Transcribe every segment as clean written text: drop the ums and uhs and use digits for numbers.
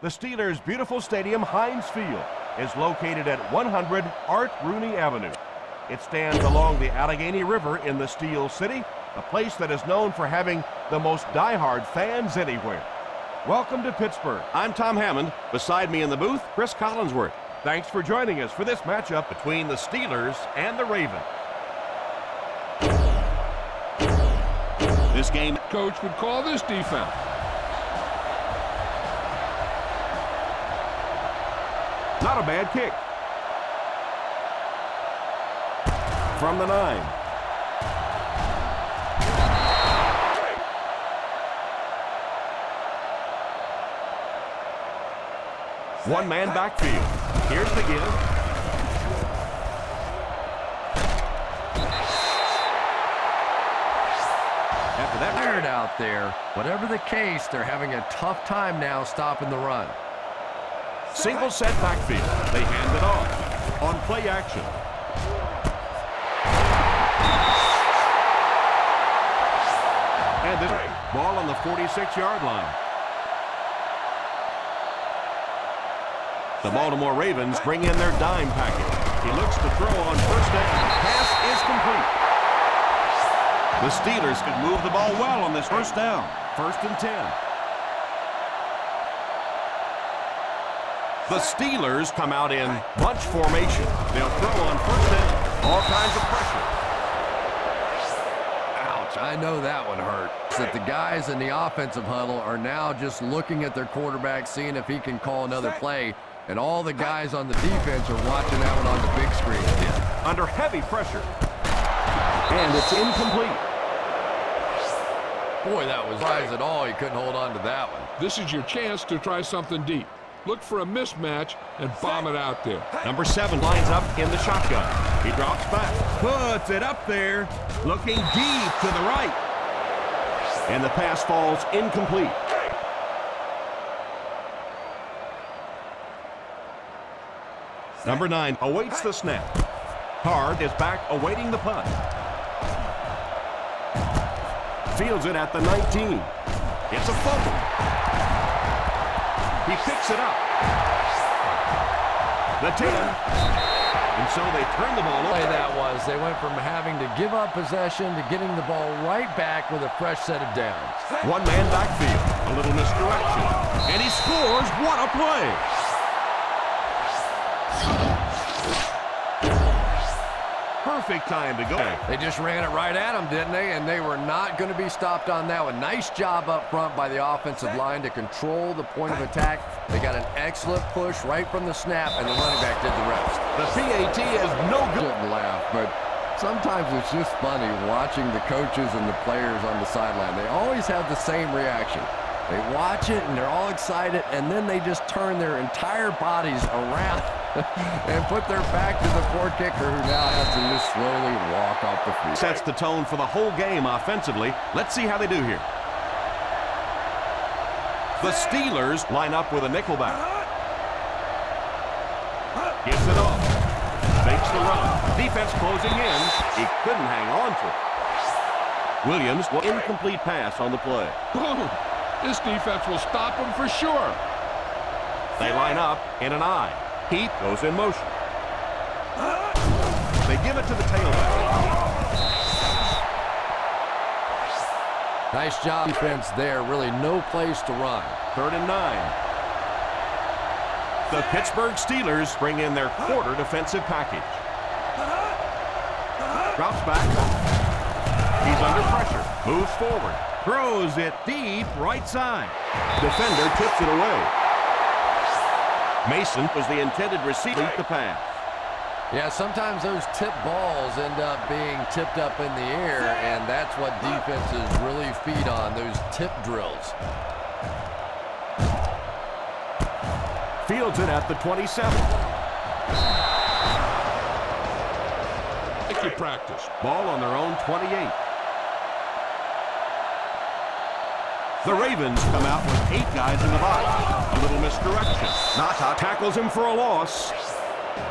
The Steelers' beautiful stadium, Heinz Field, is located at 100 Art Rooney Avenue. It stands along the Allegheny River in the Steel City, a place that is known for having the most diehard fans anywhere. Welcome to Pittsburgh. I'm Tom Hammond. Beside me in the booth, Chris Collinsworth. Thanks for joining us for this matchup between the Steelers and the Ravens. This game, coach would call this defense. Not a bad kick. From the 9. One-man backfield. Here's the give. After that, tired out there. Whatever the case, they're having a tough time now stopping the run. Single set backfield. They hand it off on play action. And this ball on the 46-yard line. The Baltimore Ravens bring in their dime package. He looks to throw on first down. Pass is complete. The Steelers could move the ball well on this first down. 1st and 10. The Steelers come out in bunch formation. They'll throw on first down. All kinds of pressure. Ouch, I know that one hurt. That the guys in the offensive huddle are now just looking at their quarterback, seeing if he can call another play. And all the guys on the defense are watching that one on the big screen. Under heavy pressure. And it's incomplete. Boy, that was wise at all. He couldn't hold on to that one. This is your chance to try something deep. Look for a mismatch and bomb it out there. Number 7 lines up in the shotgun. He drops back. Puts it up there. Looking deep to the right. And the pass falls incomplete. Number 9 awaits the snap. Card is back awaiting the punt. Fields it at the 19. It's a fumble. He picks it up. The 10. And so they turn the ball over. That was. They went from having to give up possession to getting the ball right back with a fresh set of downs. One-man backfield. A little misdirection. And he scores. What a play. Perfect time to go. They just ran it right at him, didn't they? And they were not going to be stopped on that one. Nice job up front by the offensive line to control the point of attack. They got an excellent push right from the snap, and the running back did the rest. The PAT is no good. Shouldn't laugh, but sometimes it's just funny watching the coaches and the players on the sideline. They always have the same reaction. They watch it, and they're all excited, and then they just turn their entire bodies around and put their back to the poor kicker, who now has to just slowly walk off the field. Sets the tone for the whole game offensively. Let's see how they do here. The Steelers line up with a nickelback. Gives it off. Makes the run. Defense closing in. He couldn't hang on to it. Williams, incomplete pass on the play. This defense will stop him for sure. They line up in an I. Heath goes in motion. They give it to the tailback. Nice job defense there. Really no place to run. 3rd and 9. The Pittsburgh Steelers bring in their quarter defensive package. Drops back. He's under pressure. Moves forward. Throws it deep right side. Defender tips it away. Mason was the intended receiver to the pass. Yeah, sometimes those tip balls end up being tipped up in the air, and that's what defenses really feed on, those tip drills. Fields it at the 27. Take your practice. Ball on their own 28. The Ravens come out with 8 guys in the box. A little misdirection. Nata tackles him for a loss.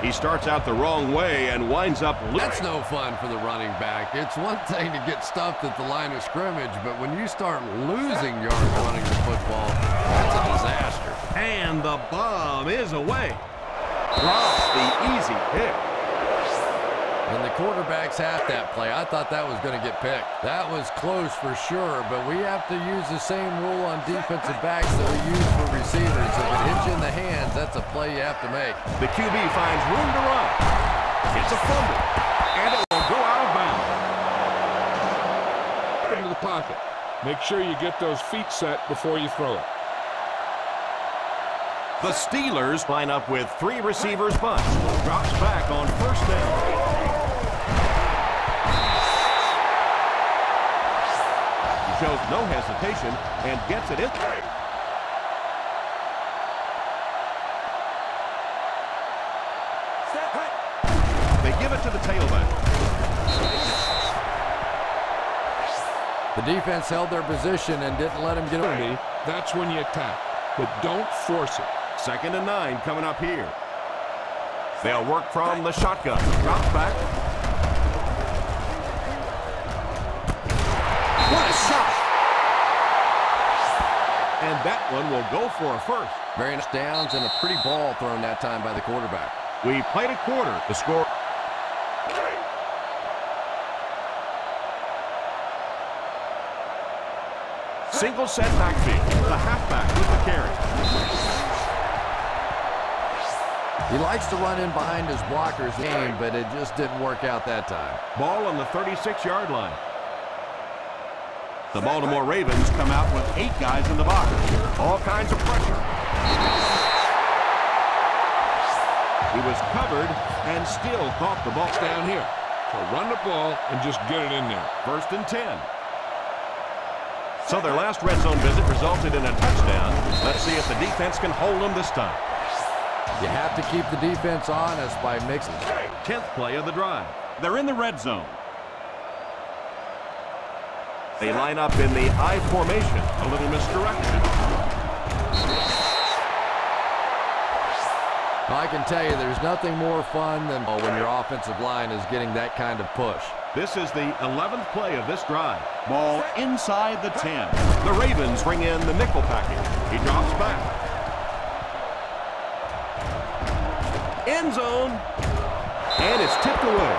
He starts out the wrong way and winds up. That's no fun for the running back. It's one thing to get stuffed at the line of scrimmage, but when you start losing yards running the football, that's a disaster. And And the bomb is away. Drops the easy pick. And the quarterback's half that play. I thought that was going to get picked. That was close for sure, but we have to use the same rule on defensive backs that we use for receivers. If it hits you in the hands, that's a play you have to make. The QB finds room to run. It's a fumble, and it will go out of bounds. Into the pocket. Make sure you get those feet set before you throw it. The Steelers line up with 3 receivers bunch. Drops back on first down. He shows no hesitation and gets it in. They give it to the tailback. The defense held their position and didn't let him get away. That's when you attack, but don't force it. 2nd and 9 coming up here. They'll work from the shotgun. Drops back. What a shot! And that one will go for a first. Very nice downs and a pretty ball thrown that time by the quarterback. We played a quarter. The score. Single set backfield. The halfback with the carry. He likes to run in behind his blockers game, but it just didn't work out that time. Ball on the 36-yard line. The Baltimore Ravens come out with 8 guys in the box. All kinds of pressure. He was covered and still caught the ball. Down here. So run the ball and just get it in there. 1st and 10. So their last red zone visit resulted in a touchdown. Let's see if the defense can hold them this time. You have to keep the defense honest by mixing. 10th play of the drive. They're in the red zone. They line up in the I formation. A little misdirection. I can tell you there's nothing more fun than when your offensive line is getting that kind of push. This is the 11th play of this drive. Ball inside the 10. The Ravens bring in the nickel package. He drops back. End zone. And it's tipped away.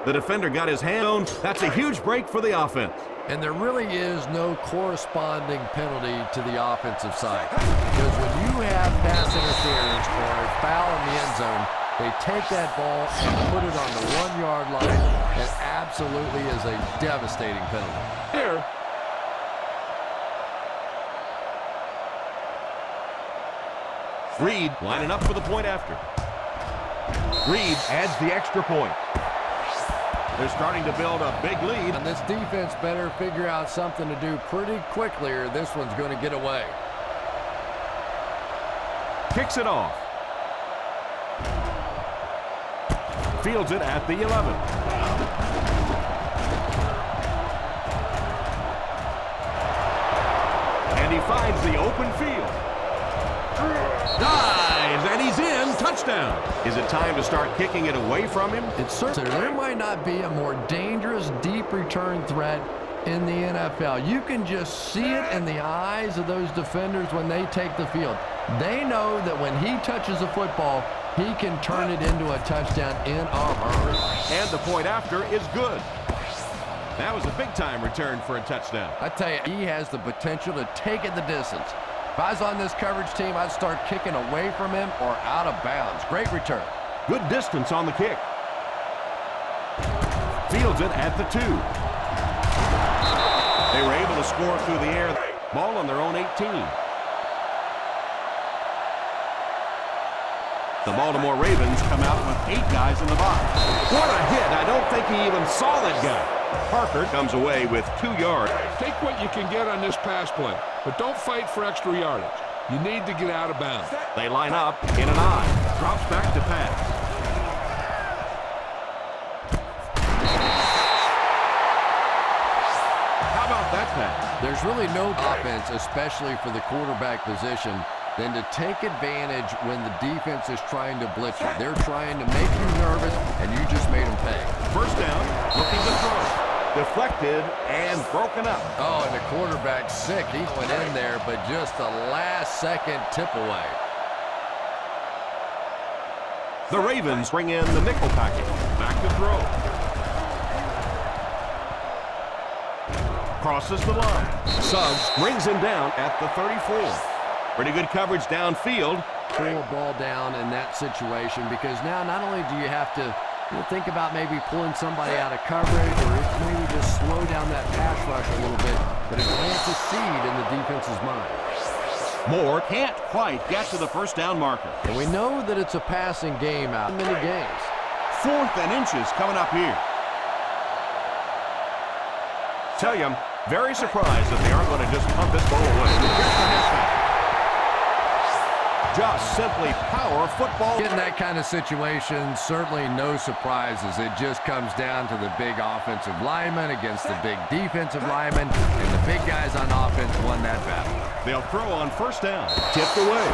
The defender got his hand on. That's a huge break for the offense. And there really is no corresponding penalty to the offensive side. Because when you have pass interference or a foul in the end zone, they take that ball and put it on the 1-yard line. It absolutely is a devastating penalty. Here. Reed lining up for the point after. Reed adds the extra point. They're starting to build a big lead. And this defense better figure out something to do pretty quickly or this one's going to get away. Kicks it off. Fields it at the 11. And he finds the open field. Dives, and he's in. Touchdown. Is it time to start kicking it away from him? It's certain there might not be a more dangerous deep return threat in the NFL. You can just see it in the eyes of those defenders when they take the field. They know that when he touches the football, he can turn it into a touchdown in a hurry. And the point after is good. That was a big-time return for a touchdown. I tell you, he has the potential to take it the distance. If I was on this coverage team, I'd start kicking away from him or out of bounds. Great return. Good distance on the kick. Fields it at the 2. They were able to score through the air. Ball on their own 18. The Baltimore Ravens come out with 8 guys in the box. What a hit. I don't think he even saw that guy. Parker comes away with 2 yards. Take what you can get on this pass play, but don't fight for extra yardage. You need to get out of bounds. They line up in an I. Drops back to pass. How about that pass? There's really no offense, especially for the quarterback position, than to take advantage when the defense is trying to blitz you. They're trying to make you nervous, and you just made them pay. First down, looking to throw. Deflected and broken up. Oh, and the quarterback's sick. He went in there, but just a last-second tip away. The Ravens bring in the nickel package. Back to throw. Crosses the line. Suggs brings him down at the 34. Pretty good coverage downfield. Pull a ball down in that situation, because now not only do you have to think about maybe pulling somebody out of coverage or maybe just slow down that pass rush a little bit, but it plants a seed in the defense's mind. Moore can't quite get to the first down marker. And we know that it's a passing game out in many games. 4th and inches coming up here. Tell you, I'm very surprised that they aren't going to just punt this ball away. Here's the halfback. Just simply power football. In that kind of situation, certainly no surprises. It just comes down to the big offensive lineman against the big defensive lineman, and the big guys on offense won that battle. They'll throw on first down. Tipped away.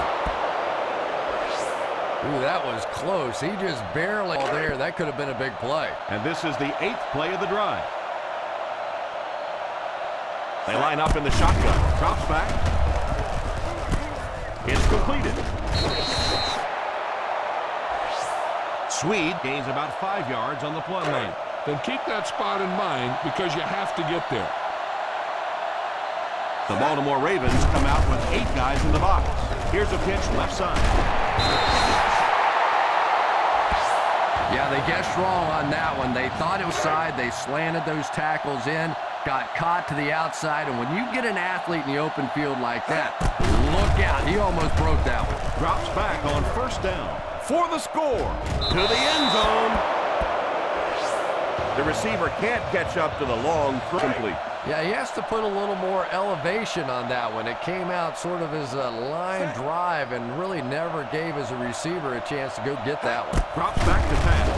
Ooh, that was close. He just barely there. That could have been a big play. And this is the 8th play of the drive. They line up in the shotgun. Drops back. It's completed. Swede gains about 5 yards on the play. Then keep that spot in mind, because you have to get there. The Baltimore Ravens come out with 8 guys in the box. Here's a pitch left side. Yeah, they guessed wrong on that one. They thought it was side. They slanted those tackles in, got caught to the outside, and when you get an athlete in the open field like that, look out. He almost broke that one. Drops back on first down for the score. To the end zone. The receiver can't catch up to the long throw. Complete. Yeah, he has to put a little more elevation on that one. It came out sort of as a line drive and really never gave his receiver a chance to go get that one. Drops back to pass.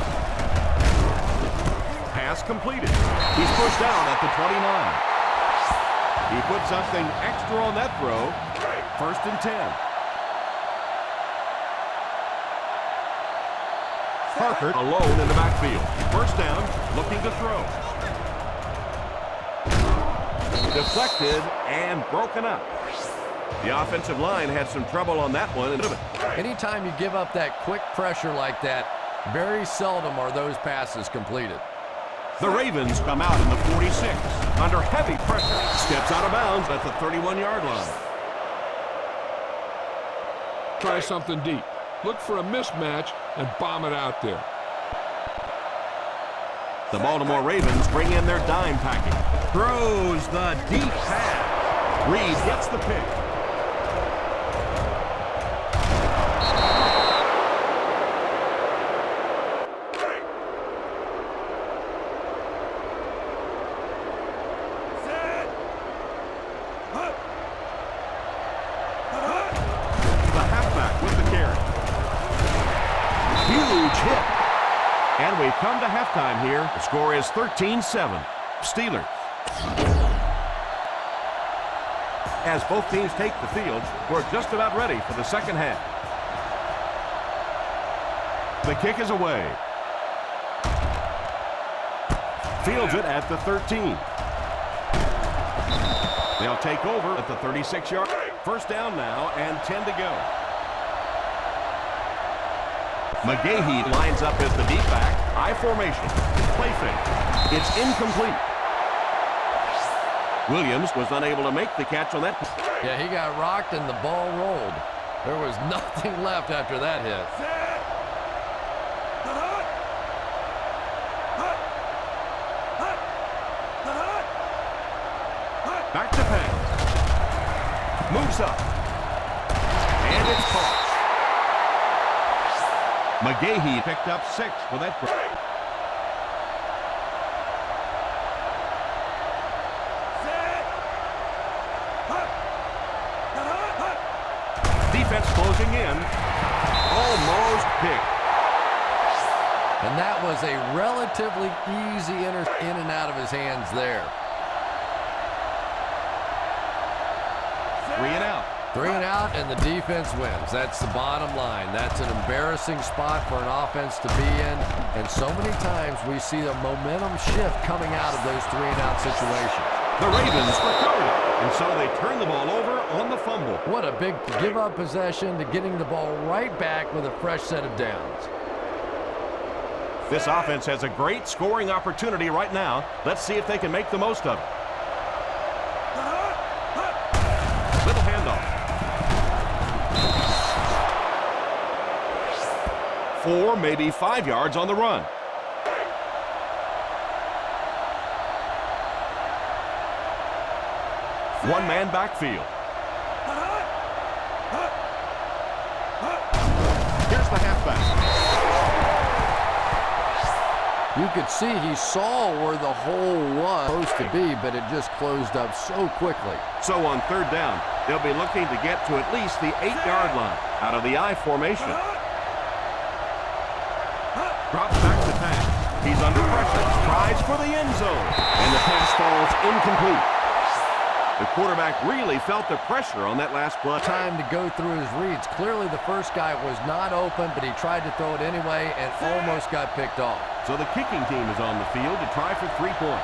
Pass completed. He's pushed down at the 29. He put something extra on that throw. 1st and 10. Parker alone in the backfield. First down, looking to throw. Deflected and broken up. The offensive line had some trouble on that one. Anytime you give up that quick pressure like that, very seldom are those passes completed. The Ravens come out in the 46. Under heavy pressure. Steps out of bounds at the 31-yard line. Try something deep. Look for a mismatch and bomb it out there. The Baltimore Ravens bring in their dime package. Throws the deep pass. Reed gets the pick. The halfback with the carry. Huge hit. And we've come to halftime here. The score is 13-7. Steelers. As both teams take the field, we're just about ready for the second half. The kick is away. Fields it at the 13. They'll take over at the 36-yard. First down now and 10 to go. McGahee lines up as the deep back. I formation. Play fake. It's incomplete. Williams was unable to make the catch on that. Yeah, he got rocked and the ball rolled. There was nothing left after that hit. Back to pass. Moves up. And it's caught. McGahee picked up 6 for that break. Defense closing in. Almost picked. And that was a relatively easy in and out of his hands there. 3 and out. 3 and out, and the defense wins. That's the bottom line. That's an embarrassing spot for an offense to be in, and so many times we see the momentum shift coming out of those 3 and out situations. The Ravens recovered it, and so they turn the ball over on the fumble. What a big give-up possession to getting the ball right back with a fresh set of downs. This offense has a great scoring opportunity right now. Let's see if they can make the most of it. Little handoff. 4, maybe 5 yards on the run. One-man backfield. Here's the halfback. You could see he saw where the hole was supposed to be, but it just closed up so quickly. So on 3rd down, they'll be looking to get to at least the 8-yard line out of the I formation. Drops back to pass. He's under pressure. Tries for the end zone. And the pass falls incomplete. The quarterback really felt the pressure on that last play. Time to go through his reads. Clearly the first guy was not open, but he tried to throw it anyway and almost got picked off. So the kicking team is on the field to try for 3 points.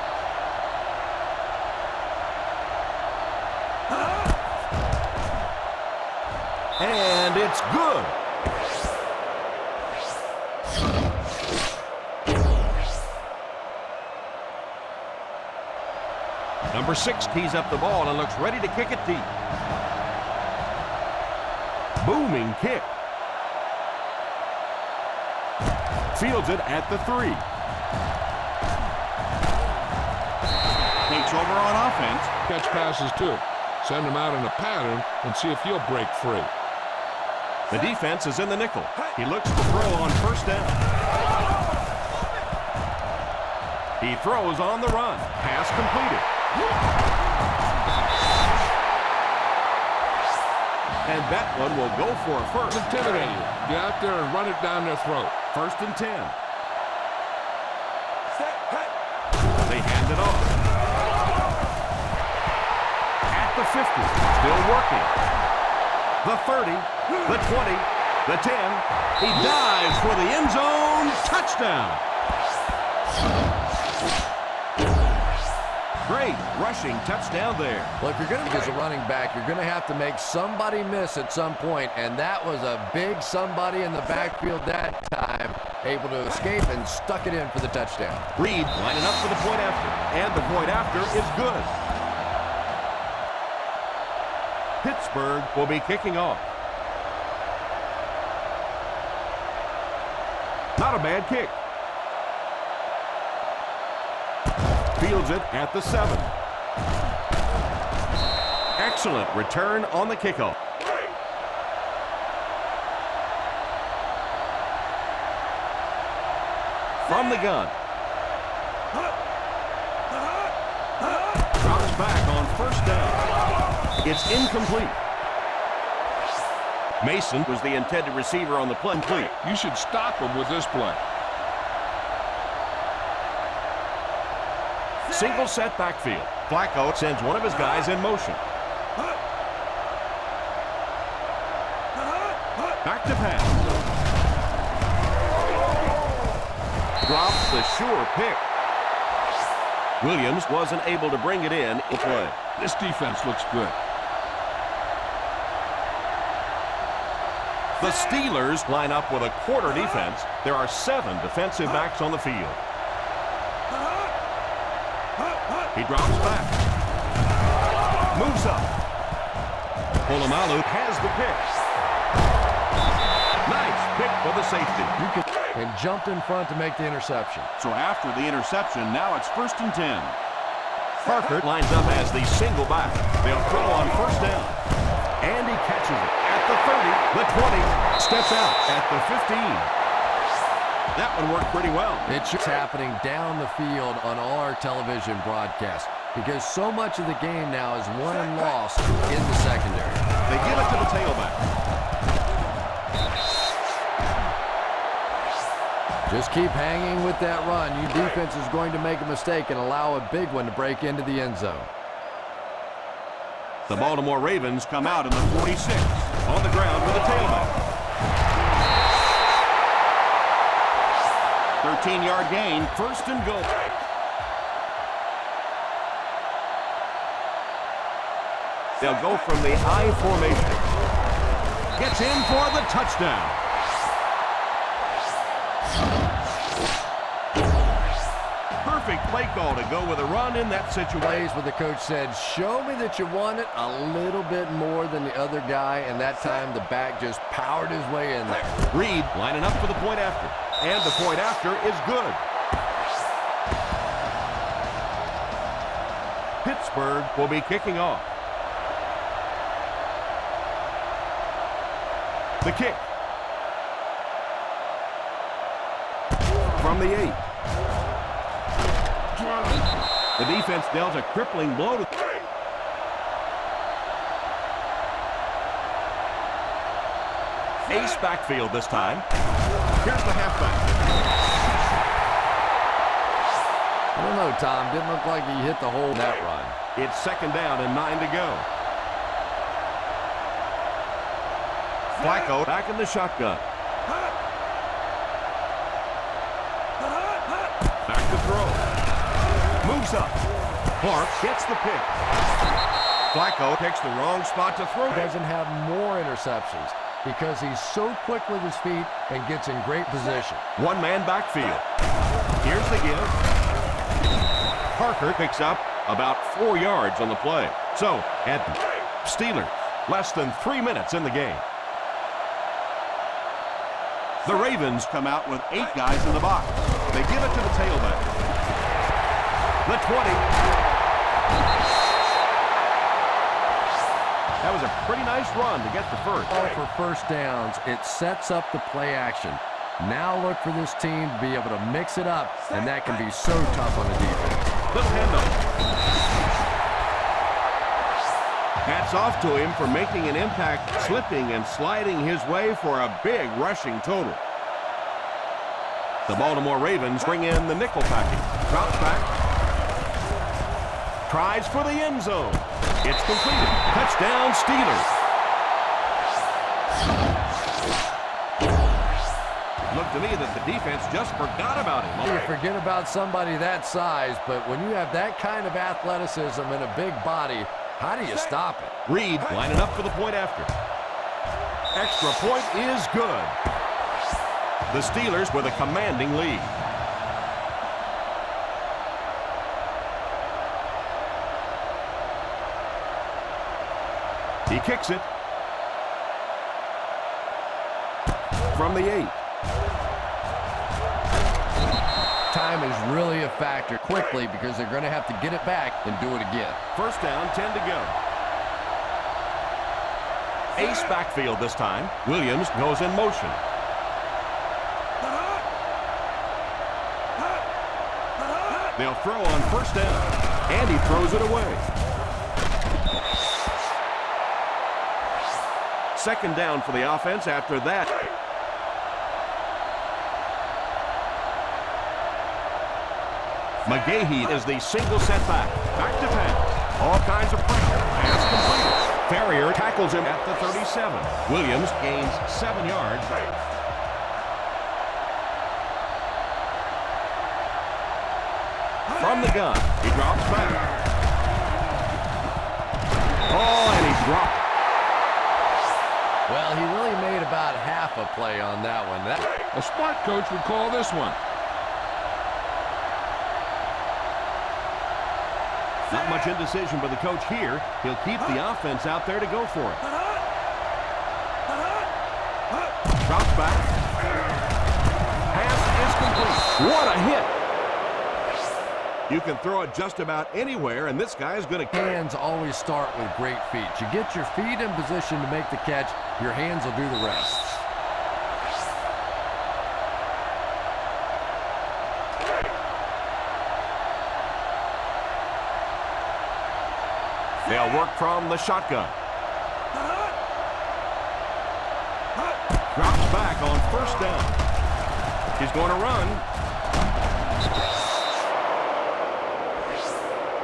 And it's good. Number 6 tees up the ball and looks ready to kick it deep. Booming kick. Fields it at the 3. Takes over on offense. Catch passes too. Send him out in a pattern and see if he'll break free. The defense is in the nickel. He looks to throw on 1st down. He throws on the run. Pass completed. And that one will go for a first. Intimidating. Get out there and run it down their throat. 1st and 10. They hand it off. At the 50. Still working. The 30. The 20. The 10. He dives for the end zone. Touchdown. Great rushing touchdown there. Well, if you're going to be as a running back, you're going to have to make somebody miss at some point, and that was a big somebody in the backfield that time, able to escape and stuck it in for the touchdown. Reed lining up for the point after, and the point after is good. Pittsburgh will be kicking off. Not a bad kick. Fields it at the 7. Excellent return on the kickoff. From the gun. Drops back on 1st down. It's incomplete. Mason was the intended receiver on the play. You should stop him with this play. Single set backfield. Flacco sends one of his guys in motion. Back to pass. Drops the sure pick. Williams wasn't able to bring it in play. This defense looks good. The Steelers line up with a quarter defense. There are 7 defensive backs on the field. He drops back. Moves up. Polamalu has the pick. Nice pick for the safety. And jumped in front to make the interception. So after the interception, now it's 1st and 10. Parker lines up as the single back. They'll throw on 1st down. And he catches it at the 30, the 20, steps out at the 15. That one worked pretty well. It's just happening down the field on all our television broadcasts because so much of the game now is won and lost in the secondary. They give it to the tailback. Just keep hanging with that run. Your defense is going to make a mistake and allow a big one to break into the end zone. The Baltimore Ravens come out in the 46. On the ground with a tailback. 13-yard gain, 1st and goal. They'll go from the I formation. Gets in for the touchdown. Perfect play call to go with a run in that situation. Plays where the coach said, show me that you want it a little bit more than the other guy, and that time the back just powered his way in there. Reed lining up for the point after. And the point after is good. Pittsburgh will be kicking off. The kick. From the 8. The defense dealt a crippling blow to... Ace backfield this time. Here's the halfback. I don't know, Tom. Didn't look like he hit the hole in that run. It's 2nd down and 9 to go. Flacco back in the shotgun. Back to throw. Moves up. Clark gets the pick. Flacco picks the wrong spot to throw. Doesn't have more interceptions because he's so quick with his feet and gets in great position. One-man backfield. Here's the give. Parker picks up about 4 yards on the play. So, at Steelers, less than 3 minutes in the game. The Ravens come out with 8 guys in the box. They give it to the tailback. The 20. That was a pretty nice run to get the first. For first downs, it sets up the play action. Now look for this team to be able to mix it up, and that can be so tough on the defense. Little handoff. Hats off to him for making an impact, slipping and sliding his way for a big rushing total. The Baltimore Ravens bring in the nickel package. Drops back. Tries for the end zone. It's completed. Touchdown, Steelers. Looked to me that the defense just forgot about him. You forget about somebody that size, but when you have that kind of athleticism and a big body, how do you stop it? Reed lining up for the point after. Extra point is good. The Steelers with a commanding lead. He kicks it. From the 8. Time is really a factor quickly because they're going to have to get it back and do it again. First down, 10 to go. Ace backfield this time. Williams goes in motion. They'll throw on first down, and he throws it away. 2nd down for the offense after that. McGahee is the single setback. Back to pass. All kinds of pressure. Pass complete. Ferrier tackles him at the 37. Williams gains 7 yards. From the gun, he drops back. Oh, and he dropped. Well, he really made about half a play on that one. A smart coach would call this one. Not much indecision by the coach here. He'll keep the offense out there to go for it. Drops back. Pass is complete. What a hit. You can throw it just about anywhere, and this guy is going to... Hands always start with great feet. You get your feet in position to make the catch, your hands will do the rest. They'll work from the shotgun. Drops back on first down. He's going to run.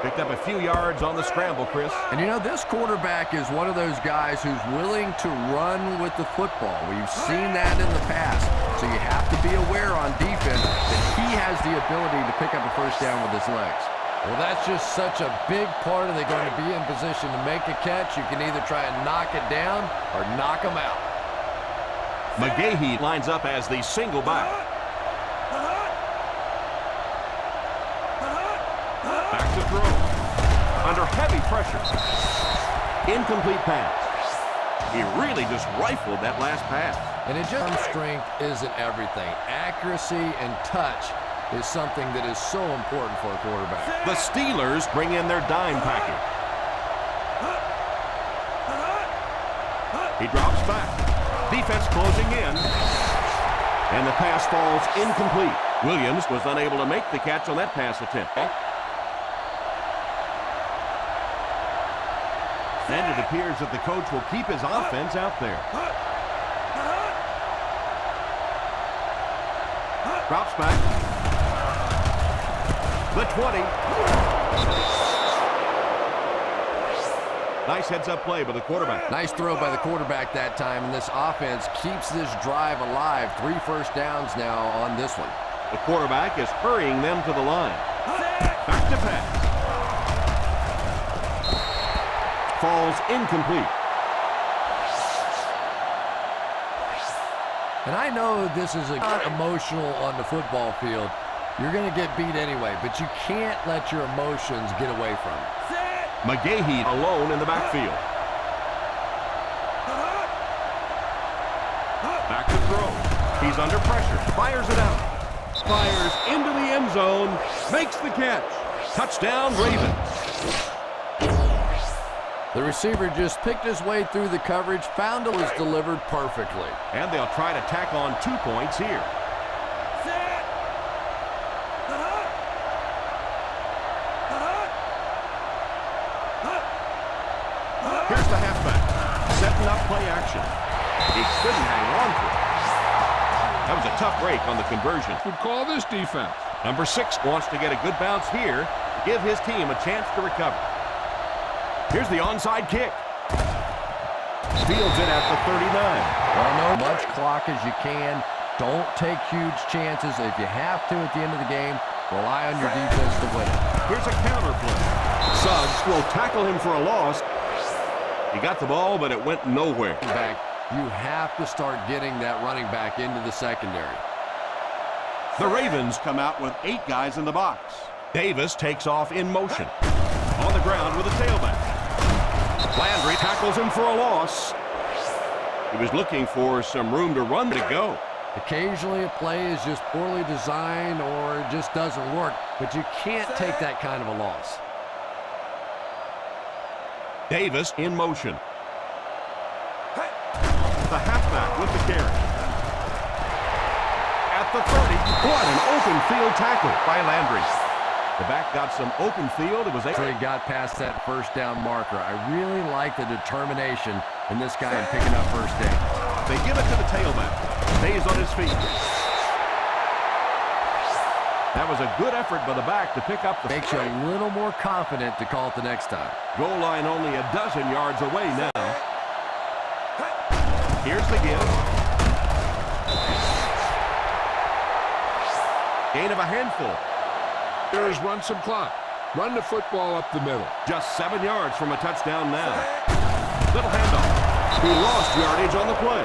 Picked up a few yards on the scramble, Chris. And you know, this quarterback is one of those guys who's willing to run with the football. We've seen that in the past. So you have to be aware on defense that he has the ability to pick up a first down with his legs. Well, that's just such a big part of they're going to be in position to make a catch. You can either try and knock it down or knock them out. McGahee lines up as the single back. Back to throw. Under heavy pressure. Incomplete pass. He really just rifled that last pass. And it just strength isn't everything. Accuracy and touch is something that is so important for a quarterback. The Steelers bring in their dime package. He drops back. Defense closing in. And the pass falls incomplete. Williams was unable to make the catch on that pass attempt. And it appears that the coach will keep his offense out there. Drops back. The 20. Nice heads-up play by the quarterback. Nice throw by the quarterback that time, and this offense keeps this drive alive. 3 first downs now on this one. The quarterback is hurrying them to the line. Back to pass. Falls incomplete. And I know this is not emotional on the football field. You're going to get beat anyway, but you can't let your emotions get away from it. McGahee alone in the backfield. Back to throw. He's under pressure. Fires it out. Fires into the end zone. Makes the catch. Touchdown, Ravens. The receiver just picked his way through the coverage, found it was delivered perfectly. And they'll try to tack on 2 points here. Here's the halfback, setting up play action. He couldn't hang on to it. That was a tough break on the conversion. Would call this defense. Number 6 wants to get a good bounce here to give his team a chance to recover. Here's the onside kick. Fields it at the 39. Well, no, much clock as you can. Don't take huge chances. If you have to at the end of the game, rely on your defense to win it. Here's a counter play. Suggs will tackle him for a loss. He got the ball, but it went nowhere. You have to start getting that running back into the secondary. The Ravens come out with 8 guys in the box. Davis takes off in motion. On the ground with a tailback. Landry tackles him for a loss. He was looking for some room to run to go. Occasionally a play is just poorly designed or it just doesn't work, but you can't take that kind of a loss. Davis in motion. The halfback with the carry. At the 30, what an open field tackle by Landry. The back got some open field. It was He got past that first down marker. I really like the determination in this guy in picking up first down. They give it to the tailback. Stays on his feet. That was a good effort by the back to pick up the... Makes you a little more confident to call it the next time. Goal line only a dozen yards away now. Here's the give. Gain of a handful. Here's run some clock. Run the football up the middle. Just 7 yards from a touchdown now. Little handoff. He lost yardage on the play.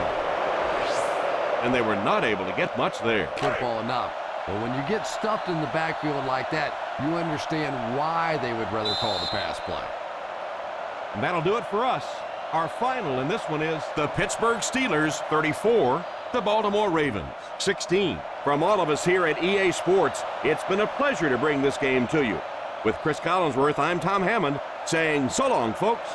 And they were not able to get much there. Football enough. But when you get stuffed in the backfield like that, you understand why they would rather call the pass play. And that'll do it for us. Our final in this one is the Pittsburgh Steelers 34, the Baltimore Ravens 16. From all of us here at EA Sports, it's been a pleasure to bring this game to you. With Chris Collinsworth, I'm Tom Hammond, saying so long, folks.